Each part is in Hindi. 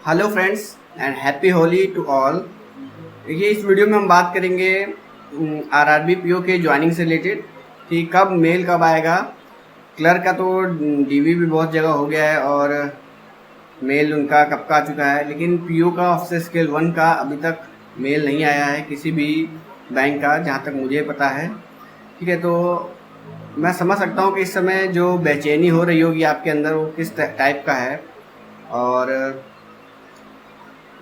Hello friends and happy Holi to all. देखिए, इस वीडियो में हम बात करेंगे आरआरबी पीओ के ज्वाइनिंग से रिलेटेड कि कब मेल कब आएगा। क्लर्क का तो डीवी भी बहुत जगह हो गया है और मेल उनका कब का आ चुका है, लेकिन पीओ का ऑफिसर स्केल 1 का अभी तक मेल नहीं आया है किसी भी बैंक का, जहाँ तक मुझे पता है। ठीक है, तो मैं समझ सकता हूँ कि इस समय जो बेचैनी हो रही होगी आपके अंदर वो किस टाइप का है और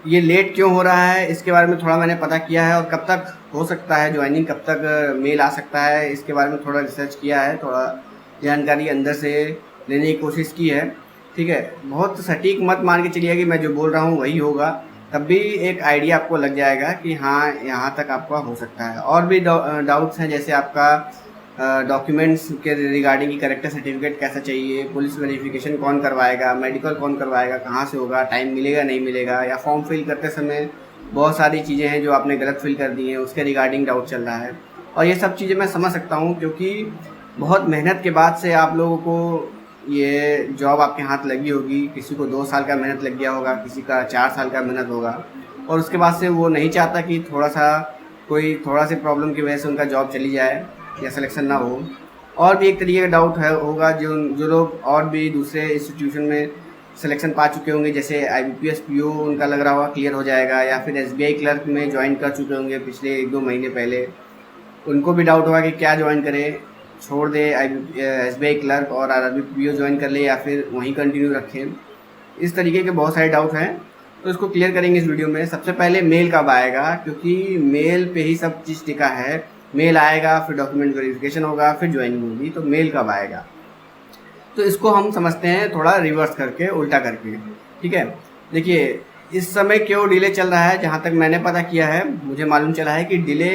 ये लेट क्यों हो रहा है, इसके बारे में थोड़ा मैंने पता किया है और कब तक हो सकता है ज्वाइनिंग, कब तक मेल आ सकता है, इसके बारे में थोड़ा रिसर्च किया है, थोड़ा जानकारी अंदर से लेने की कोशिश की है। ठीक है, बहुत सटीक मत मान के चलिए कि मैं जो बोल रहा हूँ वही होगा, तब भी एक आइडिया आपको लग जाएगा कि हाँ यहाँ तक आपका हो सकता है। और भी डाउट्स हैं, जैसे आपका डॉक्यूमेंट्स के रिगार्डिंग की करेक्टर सर्टिफिकेट कैसा चाहिए, पुलिस वेरिफिकेशन कौन करवाएगा, मेडिकल कौन करवाएगा, कहाँ से होगा, टाइम मिलेगा नहीं मिलेगा, या फॉर्म फिल करते समय बहुत सारी चीज़ें हैं जो आपने गलत फिल कर दी हैं, उसके रिगार्डिंग डाउट चल रहा है। और ये सब चीज़ें मैं समझ सकता हूँ, क्योंकि बहुत मेहनत के बाद से आप लोगों को ये जॉब आपके हाथ लगी होगी। किसी को 2 साल का मेहनत लग गया होगा, किसी का 4 साल का मेहनत होगा, और उसके बाद से वो नहीं चाहता कि थोड़ा सी प्रॉब्लम की वजह से उनका जॉब चली जाए या सिलेक्शन ना हो। और भी एक तरीके का डाउट होगा, जो लोग और भी दूसरे इंस्टीट्यूशन में सिलेक्शन पा चुके होंगे, जैसे IBPS PO उनका लग रहा होगा क्लियर हो जाएगा, या फिर SBI क्लर्क में ज्वाइन कर चुके होंगे पिछले 1-2 महीने पहले, उनको भी डाउट होगा कि क्या ज्वाइन करें, छोड़ दे SBI क्लर्क और RRB PO ज्वाइन कर ले, या फिर वहीं कंटिन्यू रखें। इस तरीके के बहुत सारे डाउट हैं, तो इसको क्लियर करेंगे इस वीडियो में। सबसे पहले मेल कब आएगा, क्योंकि मेल पे ही सब चीज़ टिका है। मेल आएगा, फिर डॉक्यूमेंट वेरिफिकेशन होगा, फिर ज्वाइनिंग होगी, तो मेल कब आएगा। तो इसको हम समझते हैं थोड़ा रिवर्स करके, उल्टा करके। ठीक है, देखिए इस समय क्यों डिले चल रहा है। जहाँ तक मैंने पता किया है, मुझे मालूम चला है कि डिले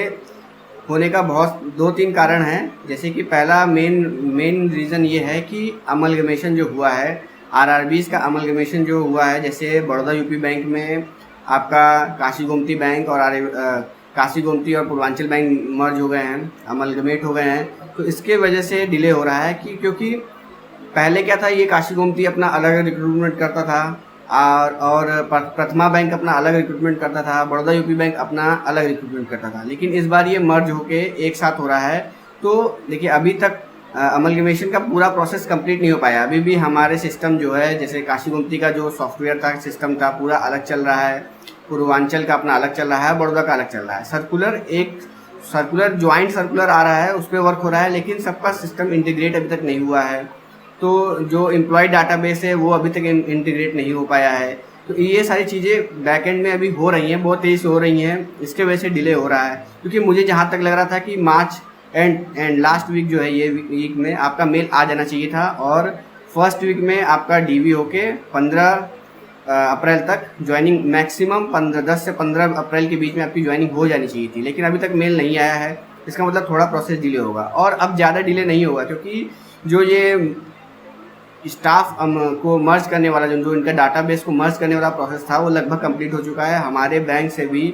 होने का बहुत 2-3 कारण हैं। जैसे कि पहला मेन रीज़न ये है कि अमलगमेशन जो हुआ है, आरआरबीज का अमलगमेशन जो हुआ है, जैसे बड़ौदा यूपी बैंक में आपका काशी गोमती बैंक और काशी गोमती और पूर्वांचल बैंक मर्ज हो गए हैं, अमलगमेट हो गए हैं। तो इसके वजह से डिले हो रहा है कि क्योंकि पहले क्या था, ये काशी गोमती अपना अलग रिक्रूटमेंट करता था और प्रथमा बैंक अपना अलग रिक्रूटमेंट करता था, बड़ौदा यूपी बैंक अपना अलग रिक्रूटमेंट करता था। लेकिन इस बार ये मर्ज होके एक साथ हो रहा है। तो देखिए, अभी तक अमलगमेशन का पूरा प्रोसेस कंप्लीट नहीं हो पाया। अभी भी हमारे सिस्टम जो है, जैसे काशी गोमती का जो सॉफ्टवेयर था, सिस्टम था, पूरा अलग चल रहा है, पूर्वांचल का अपना अलग चल रहा है, बड़ौदा का अलग चल रहा है। सर्कुलर ज्वाइंट सर्कुलर आ रहा है, उस पर वर्क हो रहा है, लेकिन सबका सिस्टम इंटीग्रेट अभी तक नहीं हुआ है। तो जो एम्प्लॉय डाटाबेस है वो अभी तक इंटीग्रेट नहीं हो पाया है। तो ये सारी चीज़ें बैकएंड में अभी हो रही हैं, बहुत तेज़ से हो रही हैं, इसके वजह से डिले हो रहा है। क्योंकि मुझे जहाँ तक लग रहा था कि मार्च एंड लास्ट वीक जो है, ये वीक में आपका मेल आ जाना चाहिए था, और फर्स्ट वीक में आपका DV होके 15 अप्रैल तक ज्वाइनिंग, मैक्सिमम 10 से 15 अप्रैल के बीच में आपकी ज्वाइनिंग हो जानी चाहिए थी। लेकिन अभी तक मेल नहीं आया है, इसका मतलब थोड़ा प्रोसेस डिले होगा। और अब ज़्यादा डिले नहीं होगा, क्योंकि जो ये स्टाफ को मर्ज करने वाला, जो इनका डाटाबेस को मर्ज करने वाला प्रोसेस था, वो लगभग कंप्लीट हो चुका है। हमारे बैंक से भी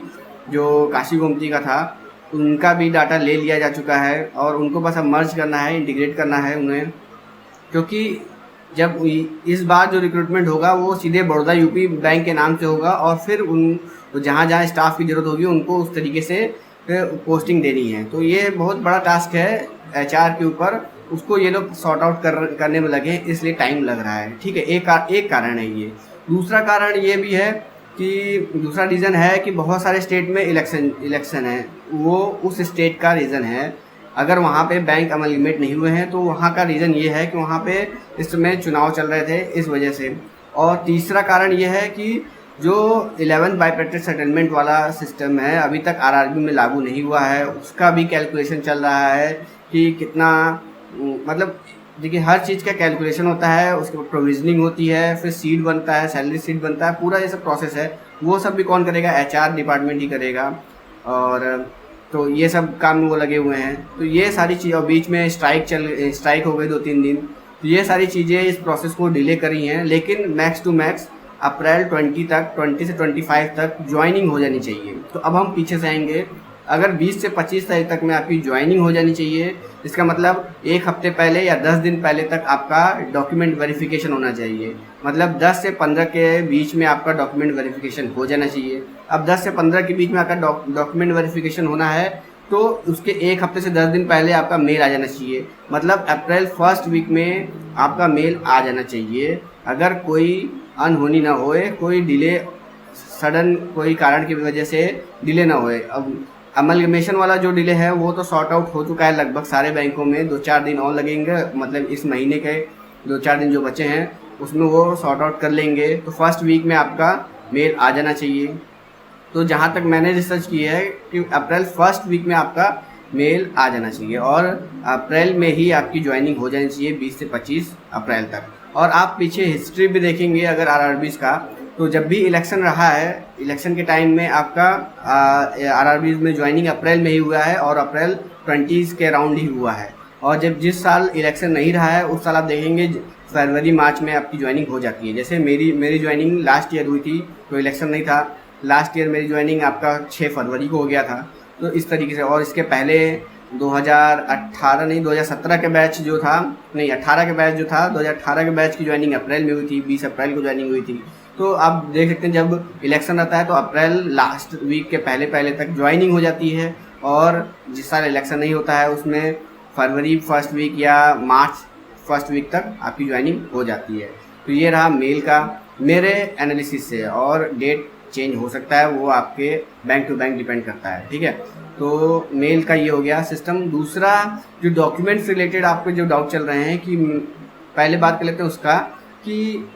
जो काशी गोमती का था, उनका भी डाटा ले लिया जा चुका है, और उनको बस अब मर्ज करना है, इंटीग्रेट करना है उन्हें। क्योंकि जब इस बार जो रिक्रूटमेंट होगा वो सीधे बड़ौदा यूपी बैंक के नाम से होगा, और फिर तो जहाँ जहाँ स्टाफ की ज़रूरत होगी उनको उस तरीके से पोस्टिंग देनी है। तो ये बहुत बड़ा टास्क है HR के ऊपर, उसको ये लोग सॉर्ट आउट करने में लगे, इसलिए टाइम लग रहा है। ठीक है, एक कारण है ये। दूसरा कारण ये भी है कि दूसरा रीज़न है कि बहुत सारे स्टेट में इलेक्शन है, वो उस स्टेट का रीज़न है। अगर वहाँ पे बैंक अमलगमेट नहीं हुए हैं तो वहाँ का रीज़न ये है कि वहाँ पे इस समय चुनाव चल रहे थे, इस वजह से। और तीसरा कारण ये है कि जो 11th बाइप्रेटेड सेटलमेंट वाला सिस्टम है, अभी तक RRB में लागू नहीं हुआ है, उसका भी कैलकुलेशन चल रहा है कि कितना, मतलब देखिए हर चीज़ का कैलकुलेशन होता है, उसके बाद प्रोविजनिंग होती है, फिर सीट बनता है, सैलरी सीट बनता है, पूरा ये सब प्रोसेस है। वो सब भी कौन करेगा, HR डिपार्टमेंट ही करेगा। और तो ये सब काम में वो लगे हुए हैं। तो ये सारी चीज़, और बीच में स्ट्राइक हो गई 2-3 दिन, तो ये सारी चीज़ें इस प्रोसेस को डिले करी हैं। लेकिन मैक्स टू मैक्स अप्रैल 20 से 25 तक ज्वाइनिंग हो जानी चाहिए। तो अब हम पीछे से आएंगे अगर 20 से 25 तारीख तक में आपकी ज्वाइनिंग हो जानी चाहिए। इसका मतलब एक हफ्ते पहले या 10 दिन पहले तक आपका डॉक्यूमेंट वेरिफिकेशन होना चाहिए। मतलब 10 से 15 के बीच में आपका डॉक्यूमेंट वेरिफिकेशन हो जाना चाहिए। अब 10 से 15 के बीच में आपका डॉक्यूमेंट वेरिफिकेशन होना है तो उसके एक हफ्ते से 10 दिन पहले आपका मेल आ जाना चाहिए। मतलब अप्रैल फर्स्ट वीक में आपका मेल आ जाना चाहिए। अगर कोई अनहोनी ना होए, कोई डिले, सडन कोई कारण की वजह से डिले ना होए। अब अमलगमेशन वाला जो डिले है वो तो सॉर्ट आउट हो चुका है लगभग सारे बैंकों में। 2-4 दिन और लगेंगे, मतलब इस महीने के 2-4 दिन जो बचे हैं उसमें वो सॉर्ट आउट कर लेंगे। तो फर्स्ट वीक में आपका मेल आ जाना चाहिए। तो जहाँ तक मैंने रिसर्च की है कि अप्रैल फर्स्ट वीक में आपका मेल आ जाना चाहिए और अप्रैल में ही आपकी ज्वाइनिंग हो जानी चाहिए 20 से 25 अप्रैल तक। और आप पीछे हिस्ट्री भी देखेंगे अगर आरआरबीज़ का, तो जब भी इलेक्शन रहा है, इलेक्शन के टाइम में आपका आरआरबीज़ में ज्वाइनिंग अप्रैल में ही हुआ है और अप्रैल 20 के अराउंड ही हुआ है। और जब जिस साल इलेक्शन नहीं रहा है उस साल आप देखेंगे फरवरी मार्च में आपकी ज्वाइनिंग हो जाती है। जैसे मेरी ज्वाइनिंग लास्ट ईयर हुई थी तो इलेक्शन नहीं था। लास्ट ईयर मेरी ज्वाइनिंग आपका 6 फरवरी को हो गया था। तो इस तरीके से। और इसके पहले 2017 के बैच जो था, नहीं 18 के बैच जो था, 2018 के बैच की ज्वाइनिंग अप्रैल में हुई थी, 20 अप्रैल को ज्वाइनिंग हुई थी। तो आप देख सकते हैं जब इलेक्शन रहता है तो अप्रैल लास्ट वीक के पहले तक ज्वाइनिंग हो जाती है और जिस साल इलेक्शन नहीं होता है उसमें फरवरी फर्स्ट वीक या मार्च फर्स्ट वीक तक आपकी ज्वाइनिंग हो जाती है। तो ये रहा मेल का मेरे एनालिसिस से। और डेट चेंज हो सकता है, वो आपके बैंक टू बैंक डिपेंड करता है, ठीक है। तो मेल का ये हो गया सिस्टम। दूसरा जो डॉक्यूमेंट्स रिलेटेड आपके जो डाउट चल रहे हैं, कि पहले बात कर लेते हैं उसका, कि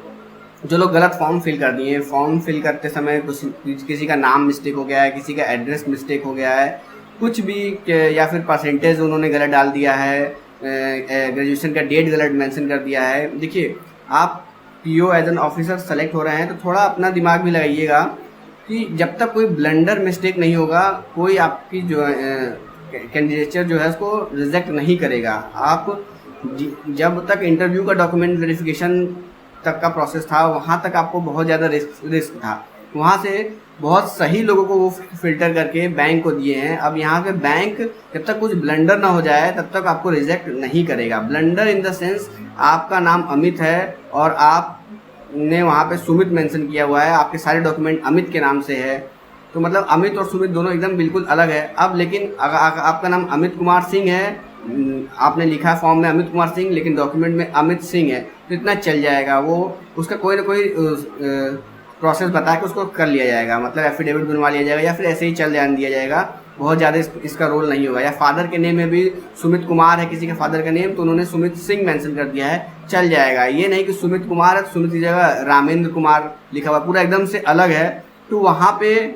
जो लोग गलत फॉर्म फिल कर दिए, फॉर्म फिल करते समय किसी का नाम मिस्टेक हो गया है, किसी का एड्रेस मिस्टेक हो गया है, कुछ भी, या फिर परसेंटेज उन्होंने गलत डाल दिया है, ग्रेजुएशन का डेट गलत मेंशन कर दिया है। देखिए, आप PO as an officer select हो रहे हैं तो थोड़ा अपना दिमाग भी लगाइएगा कि जब तक कोई ब्लंडर मिस्टेक नहीं होगा कोई आपकी जो कैंडिडेचर जो है उसको रिजेक्ट नहीं करेगा। आप जब तक इंटरव्यू का डॉक्यूमेंट वेरिफिकेशन तक का प्रोसेस था वहाँ तक आपको बहुत ज़्यादा रिस्क था। वहाँ से बहुत सही लोगों को वो फिल्टर करके बैंक को दिए हैं। अब यहाँ पे बैंक जब तक कुछ ब्लंडर ना हो जाए तब तक आपको रिजेक्ट नहीं करेगा। ब्लंडर इन द सेंस आपका नाम अमित है और आपने वहाँ पे सुमित मेंशन किया हुआ है, आपके सारे डॉक्यूमेंट अमित के नाम से है, तो मतलब अमित और सुमित दोनों एकदम बिल्कुल अलग है। अब लेकिन अगर आपका नाम अमित कुमार सिंह है, आपने लिखा फॉर्म में अमित कुमार सिंह लेकिन डॉक्यूमेंट में अमित सिंह है, तो इतना चल जाएगा। वो उसका कोई ना कोई प्रोसेस बता के उसको कर लिया जाएगा, मतलब एफिडेविट बनवा लिया जाएगा या फिर ऐसे ही चल जाने दिया जाएगा। बहुत ज़्यादा इसका रोल नहीं होगा। या फादर के नेम में भी सुमित कुमार है किसी का फादर का नेम, तो उन्होंने सुमित सिंह मेंशन कर दिया है, चल जाएगा। ये नहीं कि सुमित कुमार है, सुमित की जगह रामेंद्र कुमार लिखा हुआ, पूरा एकदम से अलग है, तो वहाँ पे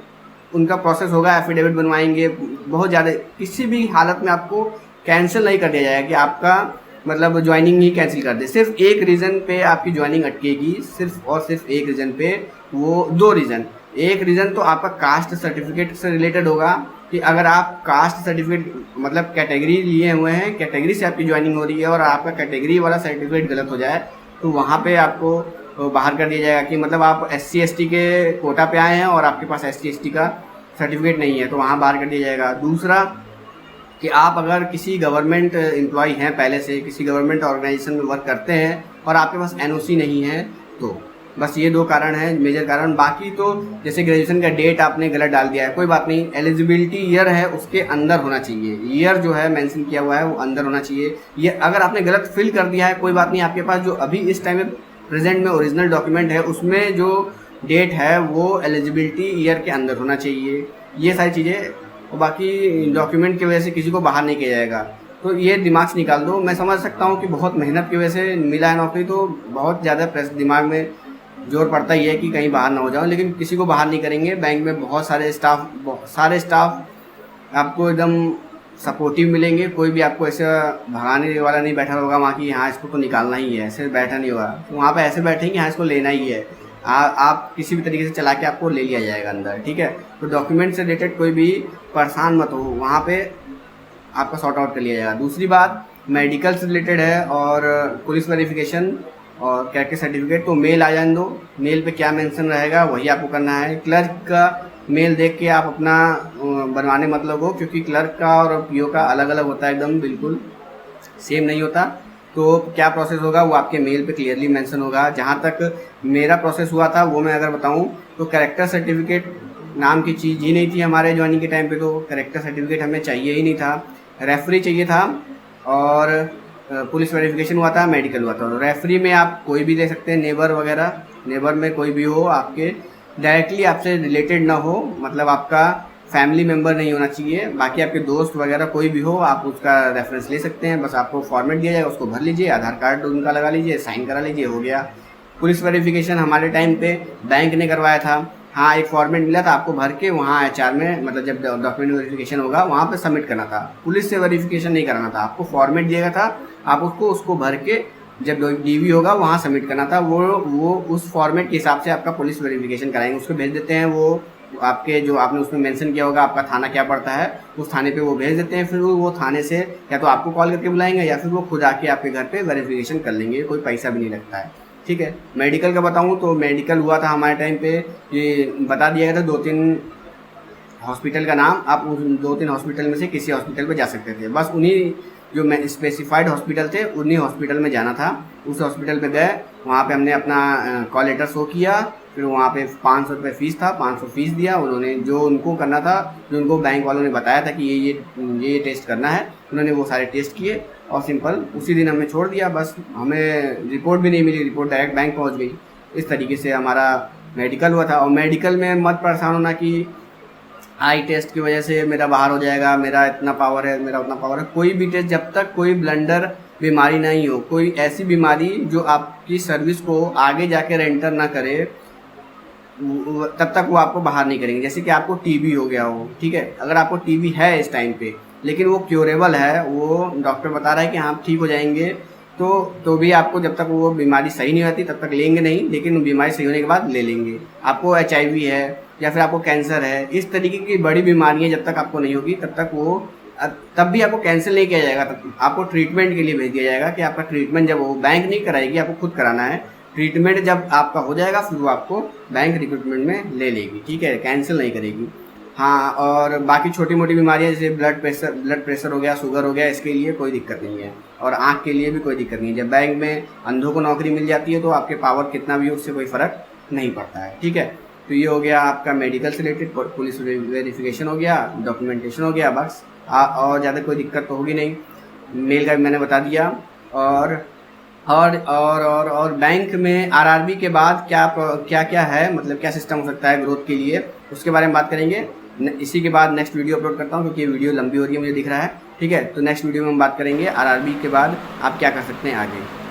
उनका प्रोसेस होगा, एफिडेविट बनवाएंगे। बहुत ज़्यादा किसी भी हालत में आपको कैंसिल नहीं कर दिया जाएगा कि आपका मतलब ज्वाइनिंग ही कैंसिल कर दे। सिर्फ एक रीज़न पे आपकी ज्वाइनिंग अटकेगी, सिर्फ और सिर्फ एक रीज़न पे, वो 2 रीज़न। एक रीज़न तो आपका कास्ट सर्टिफिकेट से रिलेटेड होगा कि अगर आप कास्ट सर्टिफिकेट मतलब कैटेगरी लिए हुए हैं, कैटेगरी से आपकी ज्वाइनिंग हो रही है और आपका कैटेगरी वाला सर्टिफिकेट गलत हो जाए तो वहाँ पे आपको बाहर कर दिया जाएगा कि मतलब आप SC ST के कोटा पे आए हैं और आपके पास SC ST का सर्टिफिकेट नहीं है, तो वहाँ बाहर कर दिया जाएगा। दूसरा कि आप अगर किसी गवर्नमेंट एम्प्लॉय हैं, पहले से किसी गवर्नमेंट ऑर्गेनाइजेशन में वर्क करते हैं और आपके पास NOC नहीं है, तो बस ये 2 कारण हैं, मेजर कारण। बाकी तो जैसे ग्रेजुएशन का डेट आपने गलत डाल दिया है, कोई बात नहीं, एलिजिबिलिटी ईयर है उसके अंदर होना चाहिए, ईयर जो है मेंशन किया हुआ है वो अंदर होना चाहिए। ये अगर आपने गलत फिल कर दिया है कोई बात नहीं, आपके पास जो अभी इस टाइम में प्रेजेंट में ओरिजिनल डॉक्यूमेंट है उसमें जो डेट है वो एलिजिबिलिटी ईयर के अंदर होना चाहिए। ये सारी चीज़ें, और बाकी डॉक्यूमेंट की वजह से किसी को बाहर नहीं किया जाएगा, तो ये दिमाग से निकाल दो। मैं समझ सकता हूँ कि बहुत मेहनत की वजह से मिला है नौकरी, तो बहुत ज़्यादा प्रेस दिमाग में जोर पड़ता ही है कि कहीं बाहर ना हो जाओ, लेकिन किसी को बाहर नहीं करेंगे। बैंक में बहुत सारे स्टाफ आपको एकदम सपोर्टिव मिलेंगे, कोई भी आपको ऐसे भगाने वाला नहीं बैठा होगा वहाँ की हाँ इसको तो निकालना ही है, ऐसे बैठा नहीं होगा। तो वहाँ पे ऐसे बैठेंगे हाँ इसको लेना ही है, आप किसी भी तरीके से चला के आपको ले लिया जाएगा अंदर, ठीक है। तो डॉक्यूमेंट से रिलेटेड कोई भी परेशान मत हो, वहाँ पे आपका सॉर्ट आउट कर लिया जाएगा। दूसरी बात मेडिकल से रिलेटेड है और पुलिस वेरिफिकेशन और कैट के सर्टिफिकेट, तो मेल आ जाने दो, मेल पे क्या मेंशन रहेगा वही आपको करना है। क्लर्क का मेल देख के आप अपना बनवाने मत लगो, क्योंकि क्लर्क का और पीओ का अलग अलग होता है, एकदम बिल्कुल सेम नहीं होता। तो क्या प्रोसेस होगा वो आपके मेल पे क्लियरली मेंशन होगा। जहाँ तक मेरा प्रोसेस हुआ था वो मैं अगर बताऊँ तो कैरेक्टर सर्टिफिकेट नाम की चीज़ ही नहीं थी हमारे ज्वाइनिंग के टाइम पे। तो कैरेक्टर सर्टिफिकेट हमें चाहिए ही नहीं था, रेफरी चाहिए था, और पुलिस वेरिफिकेशन हुआ था, मेडिकल हुआ था। रेफरी में आप कोई भी दे सकते हैं, नेबर वगैरह, नेबर में कोई भी हो, आपके डायरेक्टली आपसे रिलेटेड ना हो, मतलब आपका फैमिली मेम्बर नहीं होना चाहिए। बाकी आपके दोस्त वगैरह कोई भी हो, आप उसका रेफरेंस ले सकते हैं। बस आपको फॉर्मेट दिया जाएगा, उसको भर लीजिए, आधार कार्ड उनका लगा लीजिए, साइन करा लीजिए, हो गया। पुलिस वेरिफिकेशन हमारे टाइम पे बैंक ने करवाया था। हाँ, एक फॉर्मेट मिला था आपको भर के, वहाँ एचआर में, मतलब जब डॉक्यूमेंट वेरिफिकेशन होगा वहाँ पे सबमिट करना था। पुलिस से वेरिफिकेशन नहीं कराना था, आपको फॉर्मेट दिया था, आप उसको भर के जब डीवी होगा वहाँ सबमिट करना था। वो उस फॉर्मेट के हिसाब से आपका पुलिस वेरिफिकेशन कराएंगे, उसको भेज देते हैं। वो आपके जो आपने उसमें मेंशन किया होगा आपका थाना क्या पड़ता है, उस थाने पे वो भेज देते हैं। फिर वो थाने से या तो आपको कॉल करके बुलाएंगे या फिर वो खुद आके आपके घर पे वेरिफिकेशन कर लेंगे, कोई पैसा भी नहीं लगता है। ठीक है। मेडिकल का बताऊँ तो मेडिकल हुआ था हमारे टाइम पे, ये बता दिया गया था 2-3 हॉस्पिटल का नाम, आप उन 2-3 हॉस्पिटल में से किसी हॉस्पिटल पे जा सकते थे। बस उन्हीं जो स्पेसिफाइड हॉस्पिटल थे उन्हीं हॉस्पिटल में जाना था। उस हॉस्पिटल पे गए, वहाँ पे हमने अपना कॉल लेटर शो किया, फिर वहाँ पे 500 रुपये फ़ीस था, 500 फ़ीस दिया। उन्होंने जो उनको करना था, जो उनको बैंक वालों ने बताया था कि ये टेस्ट करना है, उन्होंने वो सारे टेस्ट किए और सिंपल उसी दिन हमें छोड़ दिया। बस हमें रिपोर्ट भी नहीं मिली, रिपोर्ट डायरेक्ट बैंक पहुँच गई। इस तरीके से हमारा मेडिकल हुआ था। और मेडिकल में मत परेशान होना कि आई टेस्ट की वजह से मेरा बाहर हो जाएगा, मेरा इतना पावर है, मेरा उतना पावर है। कोई भी टेस्ट, जब तक कोई ब्लंडर बीमारी नहीं हो, कोई ऐसी बीमारी जो आपकी सर्विस को आगे जाके रेंटर ना करे, तब तक वो आपको बाहर नहीं करेंगे। जैसे कि आपको टीबी हो गया हो, ठीक है, अगर आपको टीबी है इस टाइम पे, लेकिन वो क्योरेबल है, वो डॉक्टर बता रहा है कि हाँ ठीक हो जाएंगे, तो भी आपको जब तक वो बीमारी सही नहीं होती तब तक लेंगे नहीं, लेकिन बीमारी सही होने के बाद ले लेंगे। आपको HIV है या फिर आपको कैंसर है, इस तरीके की बड़ी बीमारियाँ जब तक आपको नहीं होगी तब तक वो, तब भी आपको कैंसिल नहीं किया जाएगा, तब आपको ट्रीटमेंट के लिए भेज दिया जाएगा कि आपका ट्रीटमेंट, जब वो बैंक नहीं कराएगी, आपको खुद कराना है। ट्रीटमेंट जब आपका हो जाएगा फिर वो आपको बैंक रिक्रूटमेंट में ले लेगी, ठीक है, कैंसिल नहीं करेगी। हाँ, और बाकी छोटी मोटी बीमारियाँ जैसे ब्लड प्रेशर हो गया, शुगर हो गया, इसके लिए कोई दिक्कत नहीं है। और आँख के लिए भी कोई दिक्कत नहीं है। जब बैंक में अंधों को नौकरी मिल जाती है तो आपके पावर कितना भी हो उससे कोई फ़र्क नहीं पड़ता है, ठीक है। तो ये हो गया आपका मेडिकल से रिलेटेड, पुलिस वेरिफिकेशन हो गया, डॉक्यूमेंटेशन हो गया, बस और ज़्यादा कोई दिक्कत तो होगी नहीं। मेल का भी मैंने बता दिया। और बैंक में RRB के बाद क्या है, मतलब क्या सिस्टम हो सकता है ग्रोथ के लिए, उसके बारे में बात करेंगे। इसी के बाद नेक्स्ट वीडियो अपलोड करता हूँ, क्योंकि ये वीडियो लंबी हो रही है मुझे दिख रहा है, ठीक है। तो नेक्स्ट वीडियो में हम बात करेंगे RRB के बाद आप क्या कर सकते हैं आगे।